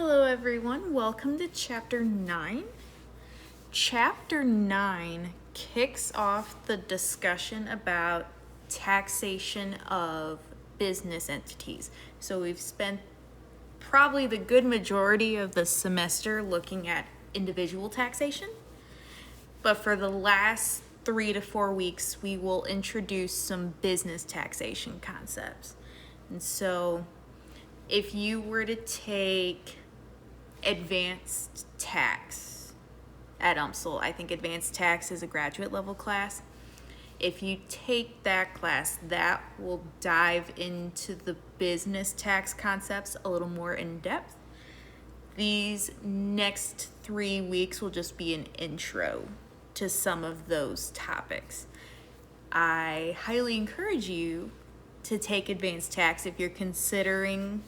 Hello everyone, welcome to Chapter 9. Chapter 9 kicks off the discussion about taxation of business entities. So we've spent probably the good majority of the semester looking at individual taxation, but for the last 3 to 4 weeks we will introduce some business taxation concepts. And so if you were to take advanced tax at UMSL, I think advanced tax is a graduate level class. If you take that class, that will dive into the business tax concepts a little more in depth. These next 3 weeks will just be an intro to some of those topics. I highly encourage you to take advanced tax if you're considering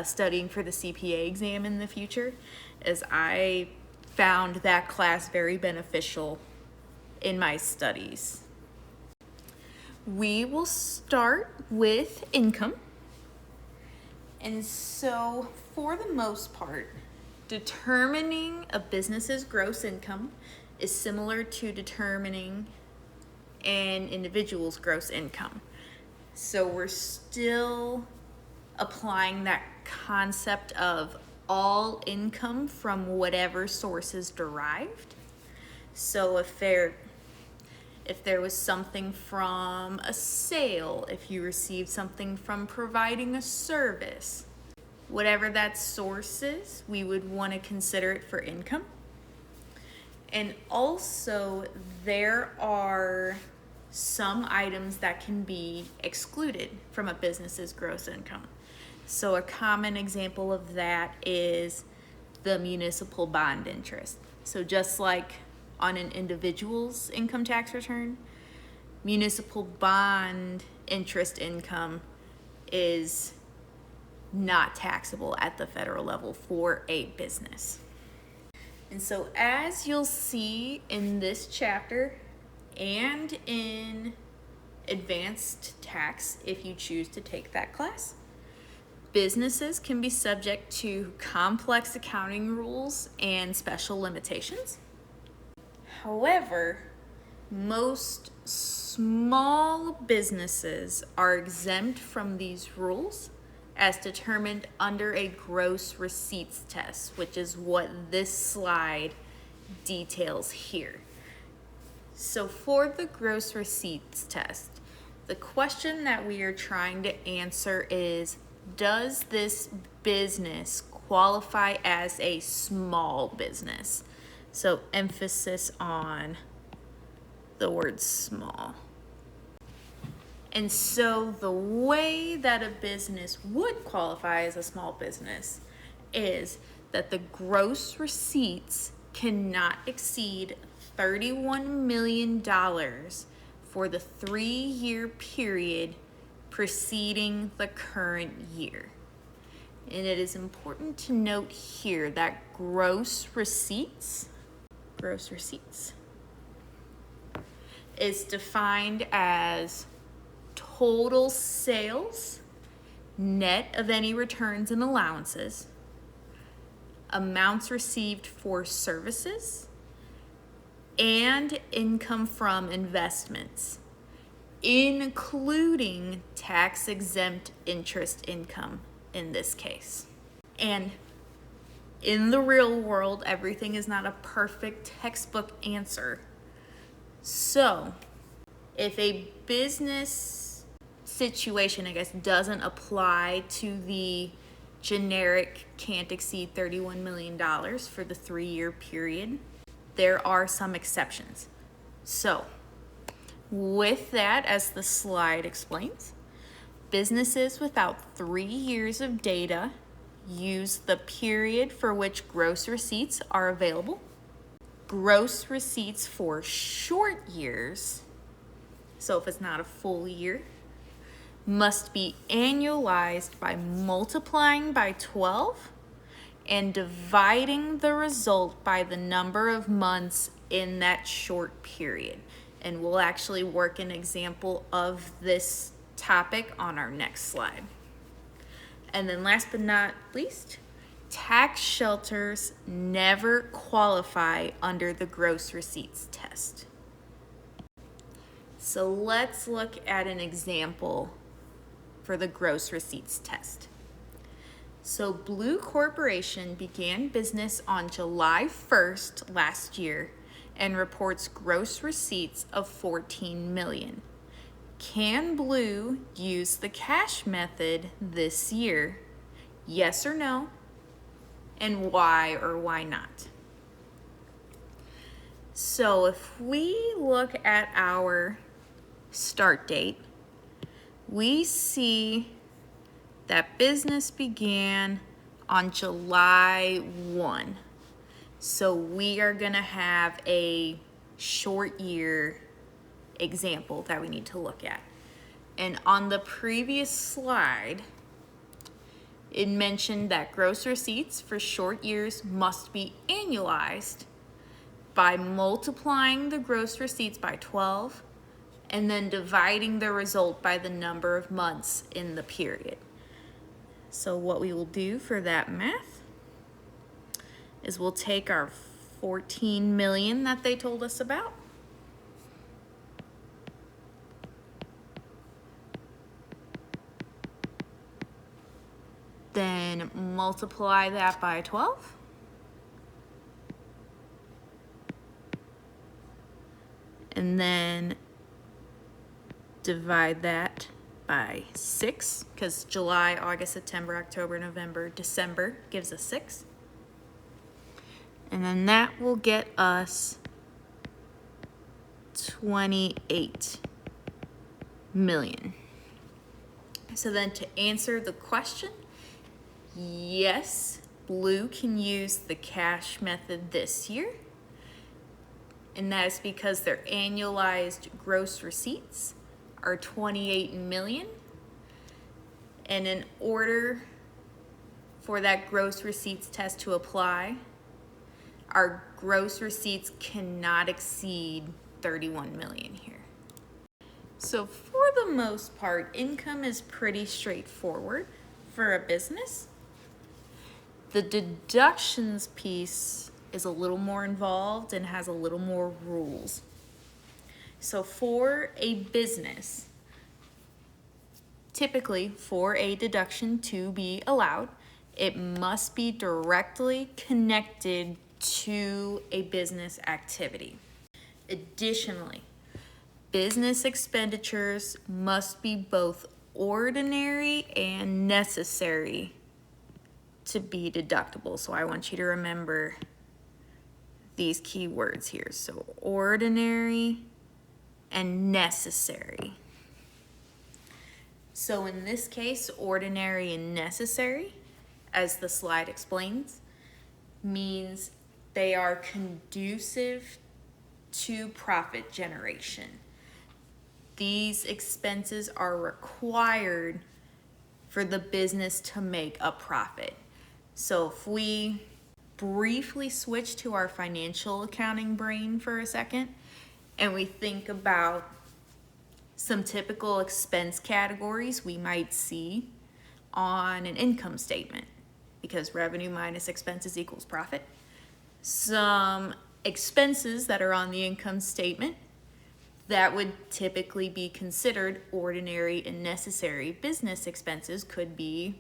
studying for the CPA exam in the future, as I found that class very beneficial in my studies. We will start with income. And so for the most part, determining a business's gross income is similar to determining an individual's gross income. So we're still applying that concept of all income from whatever source is derived. So if there was something from a sale, if you received something from providing a service, whatever that source is, we would want to consider it for income. And also there are some items that can be excluded from a business's gross income. So a common example of that is the municipal bond interest. So just like on an individual's income tax return, municipal bond interest income is not taxable at the federal level for a business. And so as you'll see in this chapter and in advanced tax, if you choose to take that class, businesses can be subject to complex accounting rules and special limitations. However, most small businesses are exempt from these rules as determined under a gross receipts test, which is what this slide details here. So for the gross receipts test, the question that we are trying to answer is, does this business qualify as a small business? So emphasis on the word small. And so the way that a business would qualify as a small business is that the gross receipts cannot exceed $31 million for the 3-year period preceding the current year. And it is important to note here that gross receipts is defined as total sales, net of any returns and allowances, amounts received for services, and income from investments, including tax-exempt interest income in this case. And in the real world, everything is not a perfect textbook answer. So if a business situation, doesn't apply to the generic can't exceed $31 million for the 3-year period, there are some exceptions. So with that, as the slide explains, businesses without 3 years of data use the period for which gross receipts are available. Gross receipts for short years, so if it's not a full year, must be annualized by multiplying by 12 and dividing the result by the number of months in that short period. And we'll actually work an example of this topic on our next slide. And then last but not least, tax shelters never qualify under the gross receipts test. So let's look at an example for the gross receipts test. So Blue Corporation began business on July 1st last year and reports gross receipts of $14 million. Can Blue use the cash method this year? Yes or no? And why or why not? So if we look at our start date, we see that business began on July 1. So we are going to have a short year example that we need to look at. And on the previous slide, it mentioned that gross receipts for short years must be annualized by multiplying the gross receipts by 12 and then dividing the result by the number of months in the period. So what we will do for that math is we'll take our 14 million that they told us about, then multiply that by 12, and then divide that by 6, because July, August, September, October, November, December gives us 6. And then that will get us 28 million. So then to answer the question, yes, Blue can use the cash method this year. And that is because their annualized gross receipts are 28 million. And in order for that gross receipts test to apply, our gross receipts cannot exceed 31 million here. So for the most part, income is pretty straightforward for a business. The deductions piece is a little more involved and has a little more rules. So for a business, typically for a deduction to be allowed, it must be directly connected to a business activity. Additionally, business expenditures must be both ordinary and necessary to be deductible. So I want you to remember these key words here. So ordinary and necessary. So in this case, ordinary and necessary, as the slide explains, means they are conducive to profit generation. These expenses are required for the business to make a profit. So if we briefly switch to our financial accounting brain for a second, and we think about some typical expense categories we might see on an income statement, because revenue minus expenses equals profit. Some expenses that are on the income statement that would typically be considered ordinary and necessary business expenses could be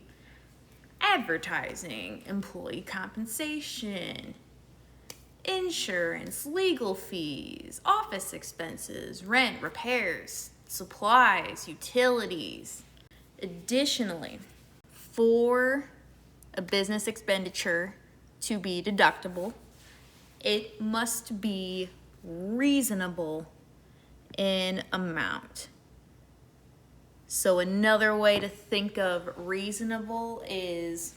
advertising, employee compensation, insurance, legal fees, office expenses, rent, repairs, supplies, utilities. Additionally, for a business expenditure to be deductible, it must be reasonable in amount. So another way to think of reasonable is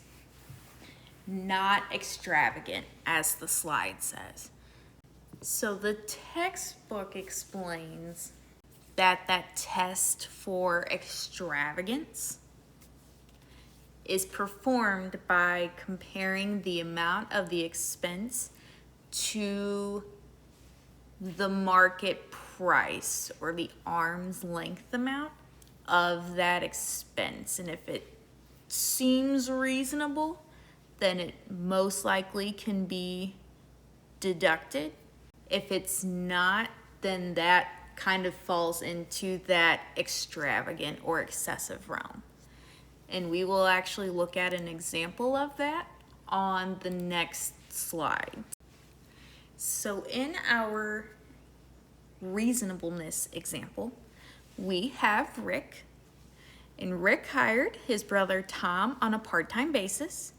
not extravagant, as the slide says. So the textbook explains that test for extravagance is performed by comparing the amount of the expense to the market price, or the arm's length amount of that expense. And if it seems reasonable, then it most likely can be deducted. If it's not, then that kind of falls into that extravagant or excessive realm. And we will actually look at an example of that on the next slide. So in our reasonableness example, we have Rick, and Rick hired his brother Tom on a part-time basis.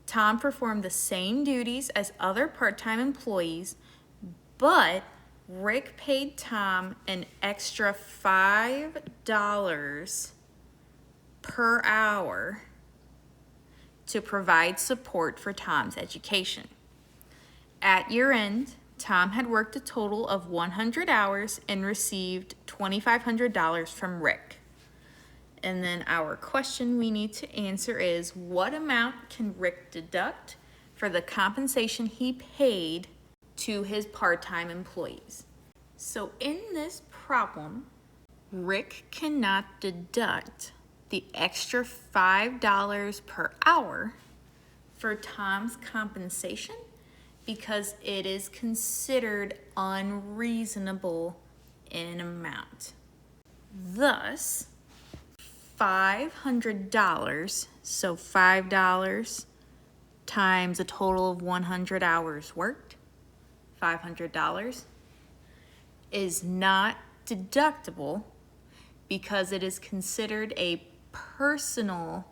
Tom performed the same duties as other part-time employees, but Rick paid Tom an extra $5 per hour to provide support for Tom's education. At year end, Tom had worked a total of 100 hours and received $2,500 from Rick. And then our question we need to answer is, what amount can Rick deduct for the compensation he paid to his part-time employees? So in this problem, Rick cannot deduct the extra $5 per hour for Tom's compensation because it is considered unreasonable in amount. Thus, $500, so $5 times a total of 100 hours worked, $500, is not deductible because it is considered a personal,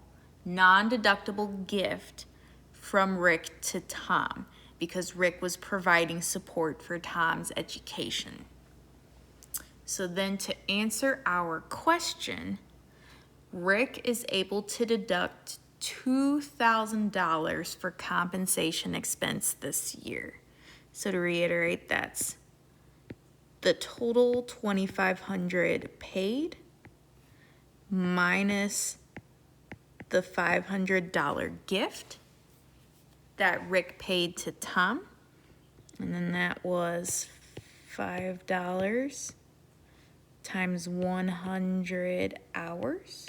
non-deductible gift from Rick to Tom because Rick was providing support for Tom's education. So then to answer our question, Rick is able to deduct $2,000 for compensation expense this year. So to reiterate, that's the total $2,500 paid minus the $500 gift that Rick paid to Tom. And then that was $5 times 100 hours.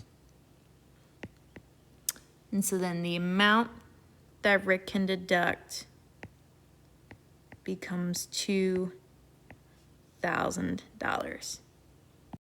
And so then the amount that Rick can deduct becomes $2,000.